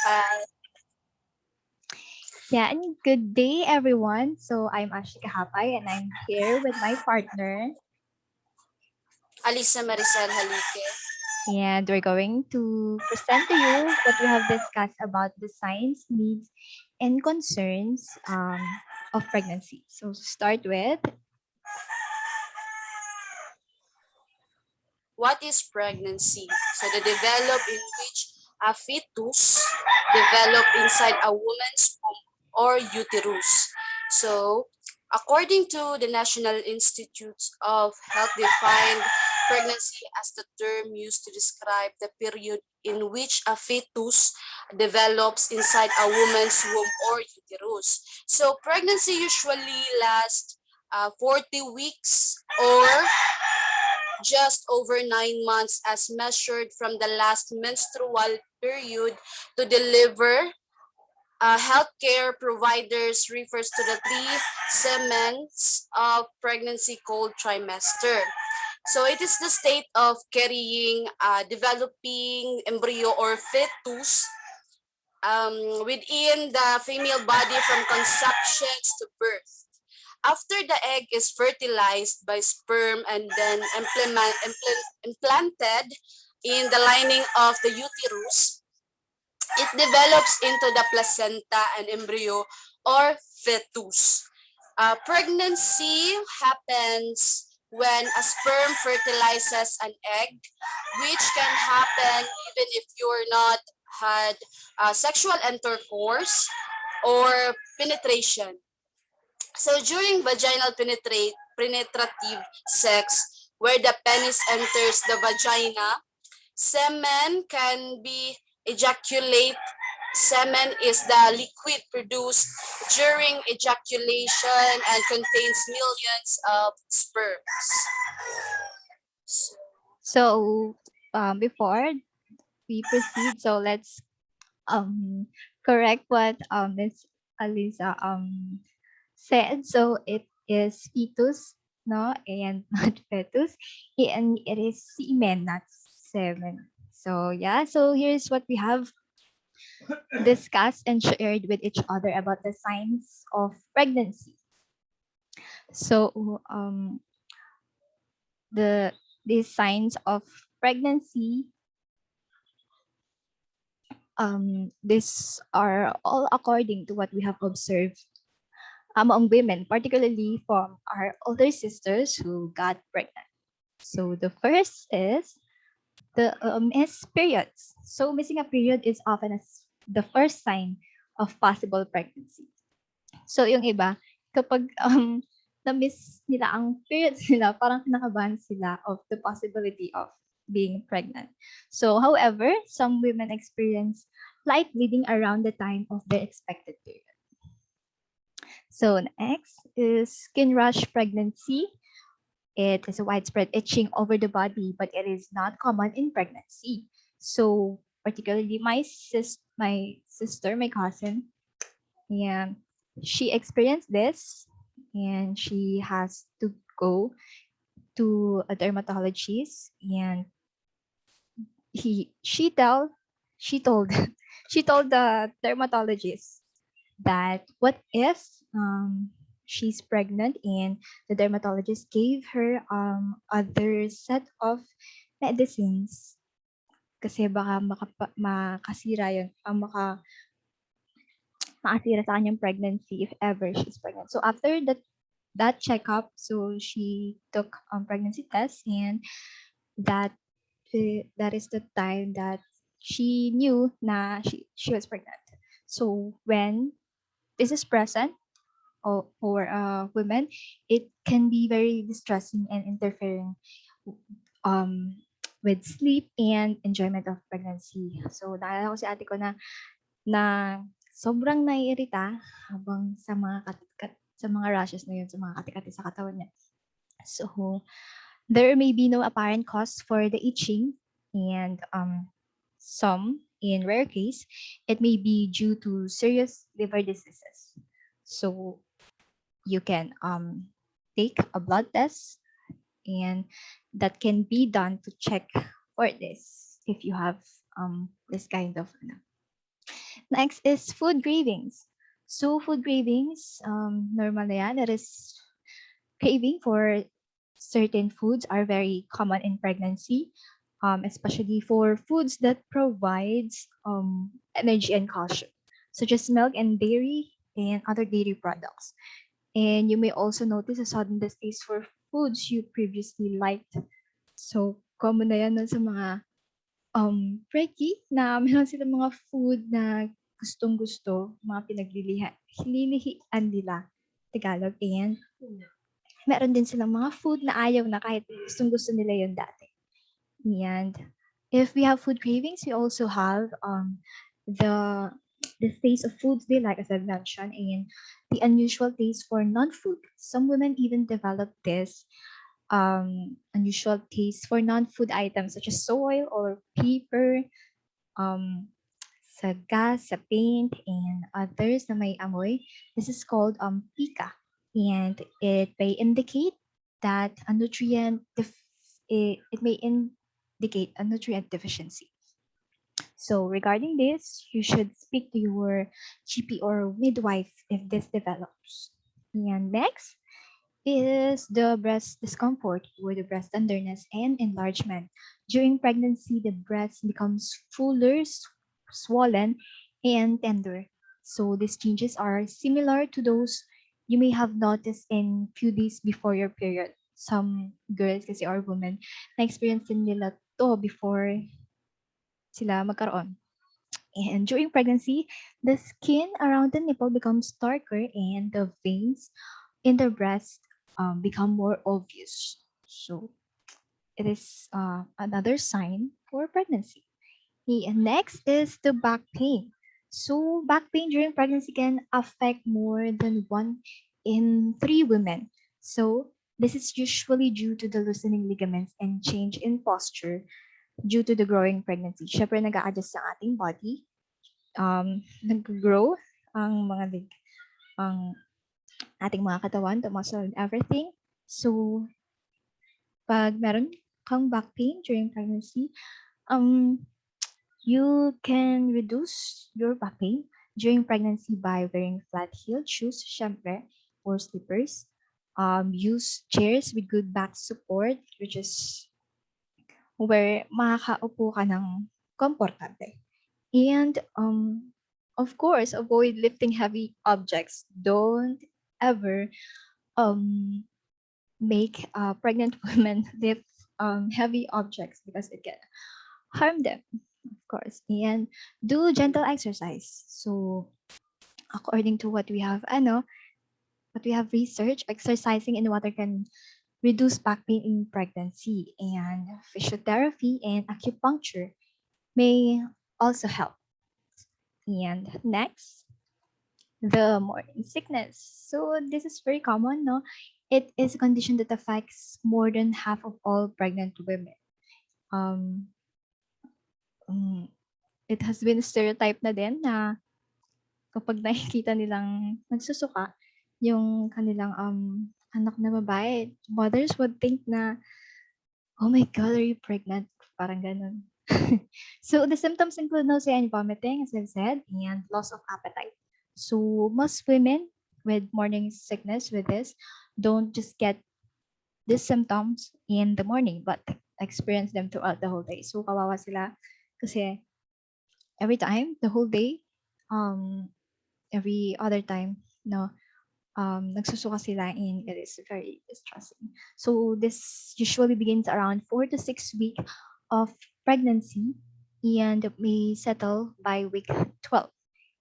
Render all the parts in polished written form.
Uh, Yeah, and good day, everyone. So I'm Cahapay, and I'm here with my partner, Allysa Maricel Jalique. and we're going to present to you what we have discussed about the science, needs, and concerns of pregnancy. So to start with, What is pregnancy? So the develop in which a fetus develop inside a woman's womb or uterus. So according to the National Institutes of Health defined pregnancy as the term used to describe the period in which a fetus develops inside a woman's womb or uterus. So pregnancy usually lasts 40 weeks or just over 9 months as measured from the last menstrual period to deliver. Healthcare providers refers to the 3 months of pregnancy called trimester. So it is the state of carrying developing embryo or fetus within the female body from conception to birth. After the egg is fertilized by sperm and then implanted in the lining of the uterus, it develops into the placenta and embryo or fetus. Pregnancy happens when a sperm fertilizes an egg, which can happen even if you're not had sexual intercourse or penetration. So during vaginal penetrative sex, where the penis enters the vagina, semen can be ejaculate. Semen is the liquid produced during ejaculation and contains millions of sperms. So, so before we proceed, so let's correct what Miss Alisa said. So it is fetus, no, and not fetus, and it is semen, not semen. So yeah, so here's what we have discussed and shared with each other about the signs of pregnancy. So the these signs of pregnancy, these are all according to what we have observed among women, particularly from our older sisters who got pregnant. So the first is the missed periods. So missing a period is often the first sign of possible pregnancy. So yung iba, kapag na-miss nila ang periods nila, parang kinakabahan sila of the possibility of being pregnant. So however, some women experience light bleeding around the time of their expected period. So next is skin rash pregnancy. It is a widespread itching over the body, but it is not common in pregnancy. So particularly my sister, my cousin, yeah, she experienced this, and she has to go to a dermatologist, and he she told she told the dermatologist that what if she's pregnant, and the dermatologist gave her other set of medicines kasi baka makasira yun, makasira sa kanyang pregnancy if ever she's pregnant. So after that checkup, so she took pregnancy test, and that that is the time that she knew na she was pregnant. So when this is present, for women, it can be very distressing and interfering um, with sleep and enjoyment of pregnancy. So naalala ko si ate ko na sobrang naiirita habang sa mga sa mga rashes na yun, sa mga kati-kati sa katawan niya. So there may be no apparent cause for the itching, and some, in rare case, it may be due to serious liver diseases. So you can take a blood test, and that can be done to check for this if you have this kind of Next is food cravings. So food cravings, normal na yan. That is craving for certain foods are very common in pregnancy, especially for foods that provides energy and calcium, such as milk and dairy and other dairy products. And you may also notice a sudden distaste for foods you previously liked. So, common na yan nun sa mga precky na meron silang mga food na gustong-gusto, mga hinilihian nila, Tagalog. And meron din silang mga food na ayaw na kahit gustong-gusto nila yun dati. And if we have food cravings, we also have the the taste of foods they like, as I mentioned, and the unusual taste for non-food. Some women even develop this unusual taste for non-food items such as soil or pepper, um, sa gas, sa paint, and others na may amoy. This is called pika, and it may indicate that a it may indicate a nutrient deficiency. So regarding this, you should speak to your GP or midwife if this develops. And next is the breast discomfort or the breast tenderness and enlargement. During pregnancy, the breast becomes fuller, swollen, and tender. So these changes are similar to those you may have noticed in few days before your period. Some girls kasi or women na-experience din nila to before sila magkaroon. And during pregnancy, the skin around the nipple becomes darker and the veins in the breast become more obvious. So it is another sign for pregnancy. And next is the back pain. So back pain during pregnancy can affect more than 1 in 3 women. So this is usually due to the loosening ligaments and change in posture due to the growing pregnancy. Syempre, nag-a-adjust sa ating body. Nag-grow ang mga ang ating mga katawan, the muscle and everything. So, pag meron kang back pain during pregnancy, you can reduce your back pain during pregnancy by wearing flat-heeled shoes, syempre, or slippers. Use chairs with good back support, which is where makakaupo ka ng komportable. And of course, avoid lifting heavy objects. Don't ever um, make pregnant women lift heavy objects because it can harm them, of course. And do gentle exercise. So according to what we have, what we have researched, exercising in water can reduce back pain in pregnancy, and physiotherapy and acupuncture may also help. And next, the morning sickness. So this is very common, no? It is a condition that affects more than half of all pregnant women. Um, it has been stereotyped na din na kapag nakikita nilang nagsusuka, yung kanilang anak na babae, mothers would think na, oh my God, are you pregnant? Parang ganun. So the symptoms include nausea and vomiting, as I've said, and loss of appetite. So most women with morning sickness with this don't just get these symptoms in the morning, but experience them throughout the whole day. So kawawa sila kasi every time, the whole day, every other time, no, nagsusuka sila and it is very distressing. So this usually begins around 4 to 6 weeks of pregnancy and may settle by week 12,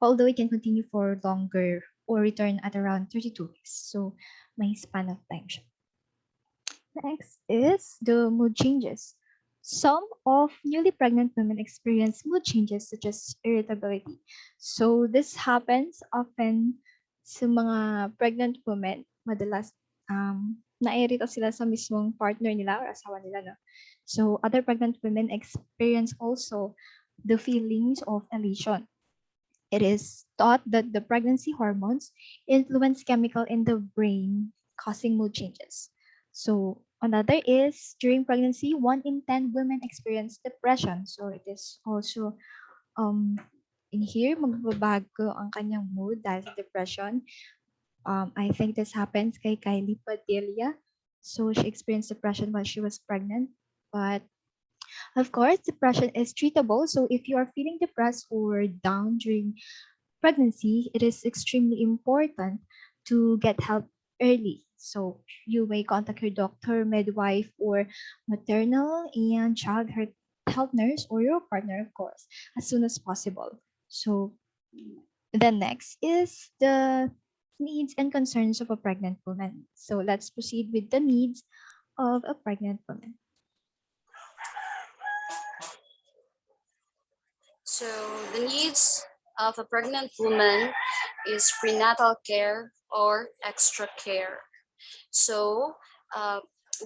although it can continue for longer or return at around 32 weeks. So may span of time siya. Next is the mood changes. Some of newly pregnant women experience mood changes such as irritability. So this happens often sa mga pregnant women. Madalas nairita sila sa mismong partner nila or asawa nila. No? So other pregnant women experience also the feelings of elation. It is thought that the pregnancy hormones influence chemical in the brain, causing mood changes. So another is during pregnancy, 1 in 10 women experience depression. So it is also in here, magbabago ang kanyang mood dahil sa depression. I think this happens kay Kylie Padilla. So she experienced depression while she was pregnant. But of course, depression is treatable. So if you are feeling depressed or down during pregnancy, it is extremely important to get help early. So you may contact your doctor, midwife, or maternal and child health nurse or your partner, of course, as soon as possible. So the next is the needs and concerns of a pregnant woman. So let's proceed with the needs of a pregnant woman. So the needs of a pregnant woman is prenatal care or extra care. So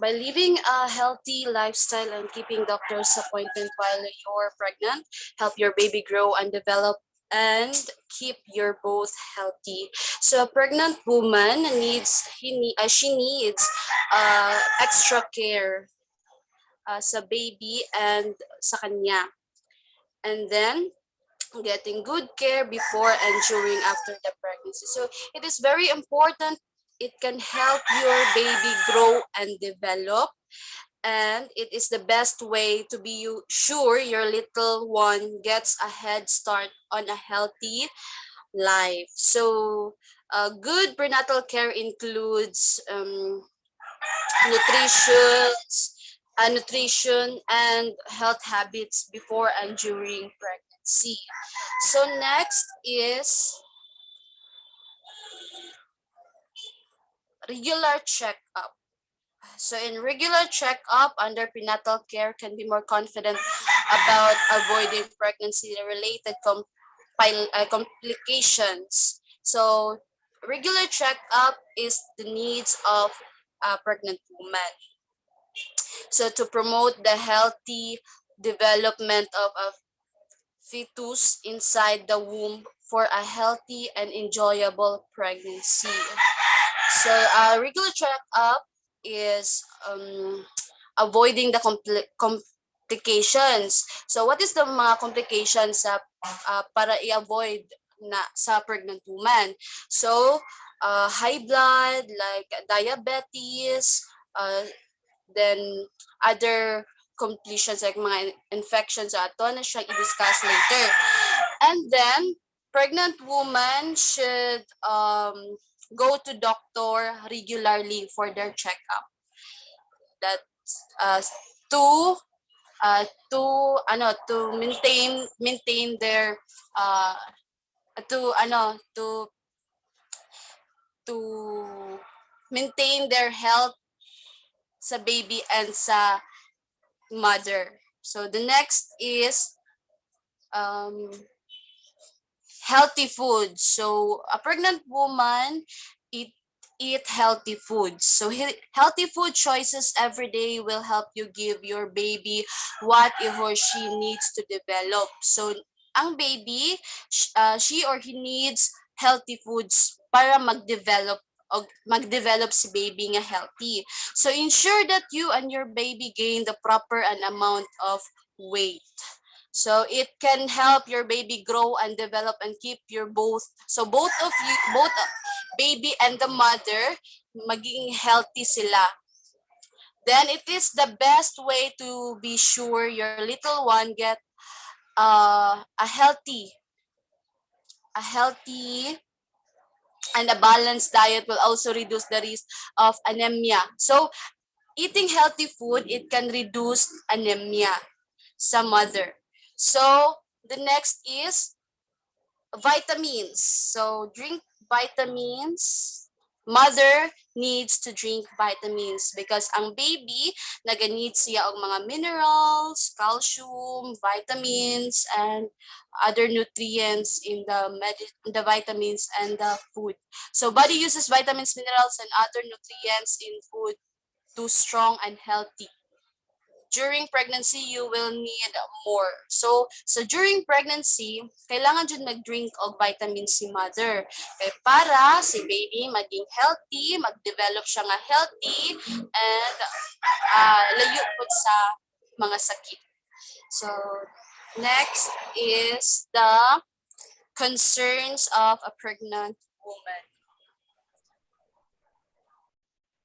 by living a healthy lifestyle and keeping doctor's appointment while you're pregnant, help your baby grow and develop and keep your both healthy. So a pregnant woman she needs extra care sa baby and sa kanya. And then getting good care before and during after the pregnancy. So it is very important. It can help your baby grow and develop, and it is the best way to be sure your little one gets a head start on a healthy life. So good prenatal care includes nutrition, nutrition and health habits before and during pregnancy. So next is regular checkup. So in regular checkup under prenatal care can be more confident about avoiding pregnancy-related complications. So regular checkup is the needs of a pregnant woman. So to promote the healthy development of a fetus inside the womb for a healthy and enjoyable pregnancy. So regular checkup is avoiding the complications. So what is the mga complications sa para i-avoid na sa pregnant woman? So high blood like diabetes, then other complications like mga infections ato na siya i-discuss later. And then pregnant woman should go to doctor regularly for their checkup. That's to maintain their to to maintain their health sa baby and sa mother. So the next is healthy food. So a pregnant woman eat healthy foods. So healthy food choices every day will help you give your baby what he or she needs to develop. So ang baby, she or he needs healthy foods para mag-develop si baby nga healthy. So ensure that you and your baby gain the proper and amount of weight. So it can help your baby grow and develop and keep your both of you, both baby and the mother, maging healthy sila. Then it is the best way to be sure your little one get a healthy and a balanced diet will also reduce the risk of anemia. So eating healthy food, it can reduce anemia sa mother. So the next is vitamins. So drink vitamins. Mother needs to drink vitamins because ang baby nag-need siya og mga minerals, calcium, vitamins, and other nutrients in the vitamins and the food. So body uses vitamins, minerals, and other nutrients in food to strong and healthy. During pregnancy, you will need more. So during pregnancy, kailangan jud mag-drink og vitamins si mother. Kay para si baby maging healthy, mag-develop siya nga healthy, and layo pud sa mga sakit. So next is the concerns of a pregnant woman.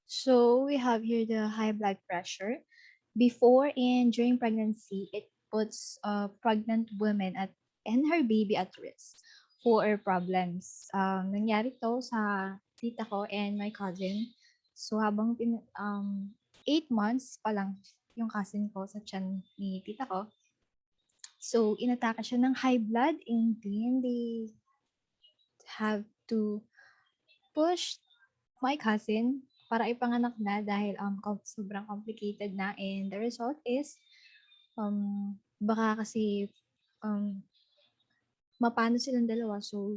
So we have here the high blood pressure. Before and during pregnancy, it puts a pregnant woman and her baby at risk for problems. Nangyari to sa tita ko and my cousin. So habang 8 months pa lang yung cousin ko sa tiyan ni tita ko. So inatake siya ng high blood and then they have to push my cousin para ipanganak na dahil sobrang complicated na, and the result is baka kasi mapano silang dalawa, so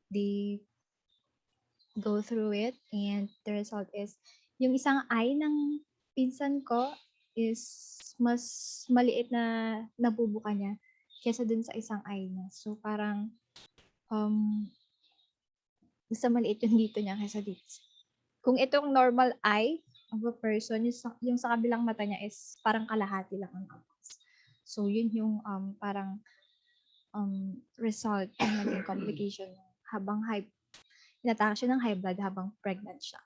they go through it, and the result is yung isang eye ng pinsan ko is mas maliit na nabubuka niya kaysa dun sa isang eye niya. So parang mas maliit yung dito niya kaysa dito. Kung itong normal eye of a person, yung sa kabilang mata niya is parang kalahati lang ang angkas. So, yun yung parang result ng naging complication habang inatake siya ng high blood habang pregnant siya.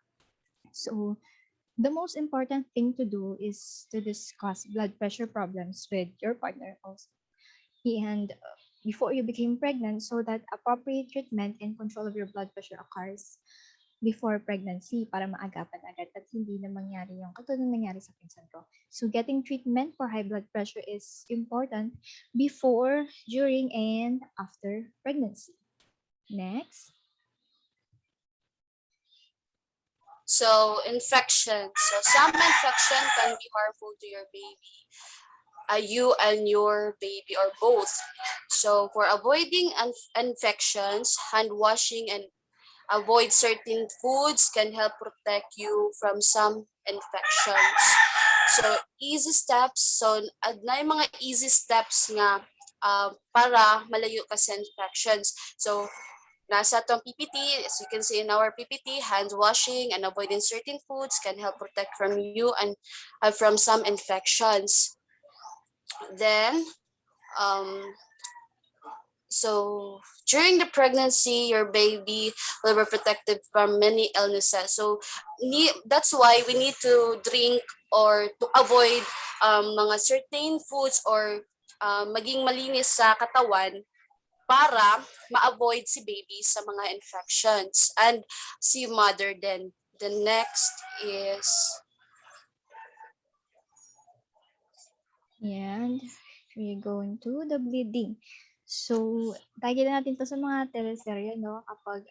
So, the most important thing to do is to discuss blood pressure problems with your partner also. And before you became pregnant, so that appropriate treatment and control of your blood pressure occurs before pregnancy para maagapan agad at hindi na mangyari yung katulad ng nangyari sa pinsan ko. So getting treatment for high blood pressure is important before, during, and after pregnancy. Next. So infection. So some infection can be harmful to your baby, you and your baby or both. So for avoiding infections, hand washing and avoid certain foods can help protect you from some infections. So easy steps. So na yung mga easy steps nga para malayo ka sa infections. So nasa itong PPT, as you can see in our PPT, hand washing and avoiding certain foods can help protect from you and from some infections. Then, so during the pregnancy, your baby will be protected from many illnesses. So that's why we need to drink or to avoid mga certain foods or maging malinis sa katawan para ma-avoid si baby sa mga infections and si mother then. The next is And we're going to the bleeding. So, tagyan na natin to sa mga teleserye, no? Kapag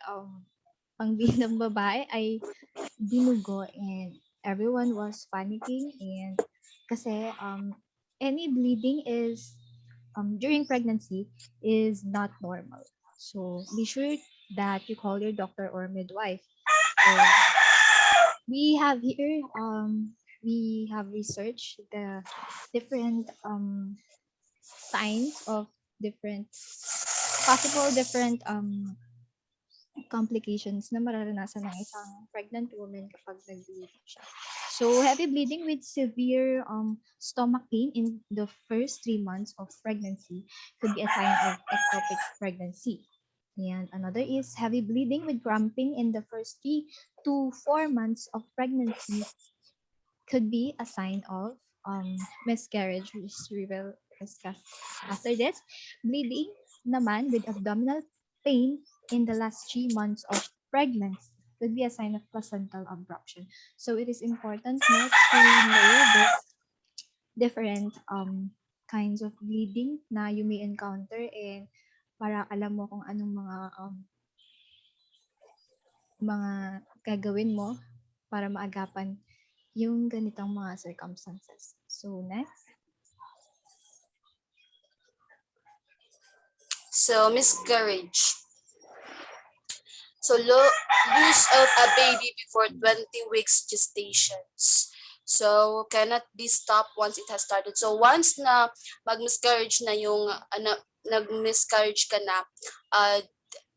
ang bleed ng babae ay dinugo and everyone was panicking, and kasi any bleeding is during pregnancy is not normal. So, be sure that you call your doctor or midwife. So, we have here we have researched the different signs of possible different complications na mararanasan ng isang pregnant woman kapag nag-bleeding siya. So, heavy bleeding with severe stomach pain in the first 3 months of pregnancy could be a sign of ectopic pregnancy. And another is heavy bleeding with cramping in the first 3 to 4 months of pregnancy could be a sign of miscarriage, which we will discuss after this. Bleeding naman with abdominal pain in the last 3 months of pregnancy could be a sign of placental abruption. So it is important to know this different kinds of bleeding na you may encounter, and para alam mo kung anong mga gagawin mo para maagapan yung ganitong mga circumstances. So next. so miscarriage. So lose of a baby before 20 weeks gestations. So cannot be stopped once it has started. So once na mag-miscarriage na yung nag-miscarriage ka na,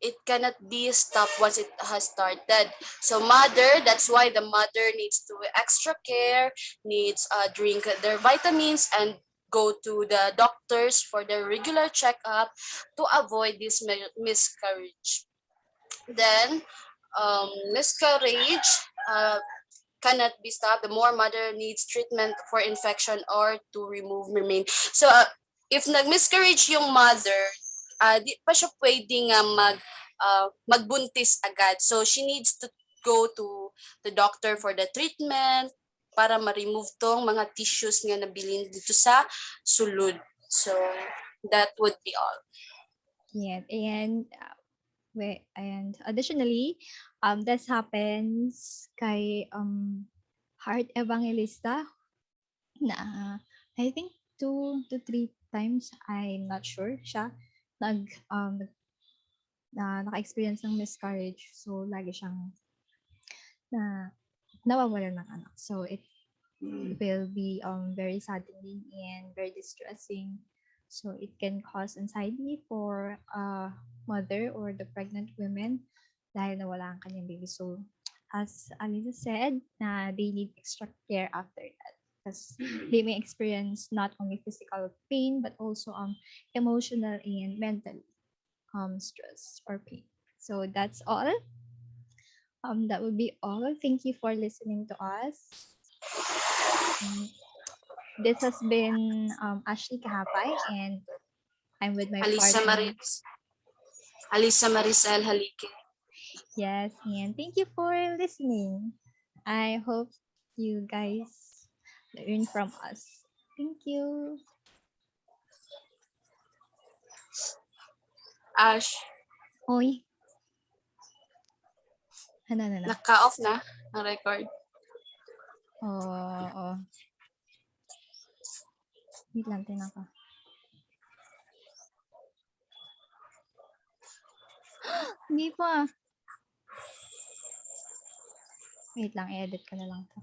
it cannot be stopped once it has started. So mother, that's why the mother needs to extra care, needs drink their vitamins and go to the doctors for their regular checkup to avoid this miscarriage. Then, miscarriage cannot be stopped. The more mother needs treatment for infection or to remove remain. So, if nag-miscarriage yung mother, di pa siya pwedeng magbuntis agad. So, she needs to go to the doctor for the treatment para ma-remove tong mga tissues nga nabilin dito sa sulod. So, that would be all. Yeah, and additionally, this happens kay Heart Evangelista na I think 2 to 3 times, I'm not sure siya naka-experience ng miscarriage. So lagi siyang nawawalan ng anak. So it will be very saddening and very distressing. So it can cause anxiety for mother or the pregnant women dahil nawala ang kanyang baby. So as Allysa said, na they need extra care after that because they may experience not only physical pain but also emotional and mental stress or pain. So that's all. That would be all. Thank you for listening to us. This has been Ashley Cahapay, and I'm with my partner. Allysa Maricel Jalique. Yes, and thank you for listening. I hope you guys learn from us. Thank you. Ash, Oy. Ano. naka-off na ang record. Oo. Wait lang, tingnan ko. Hindi pa. Wait lang, i-edit ko na lang to.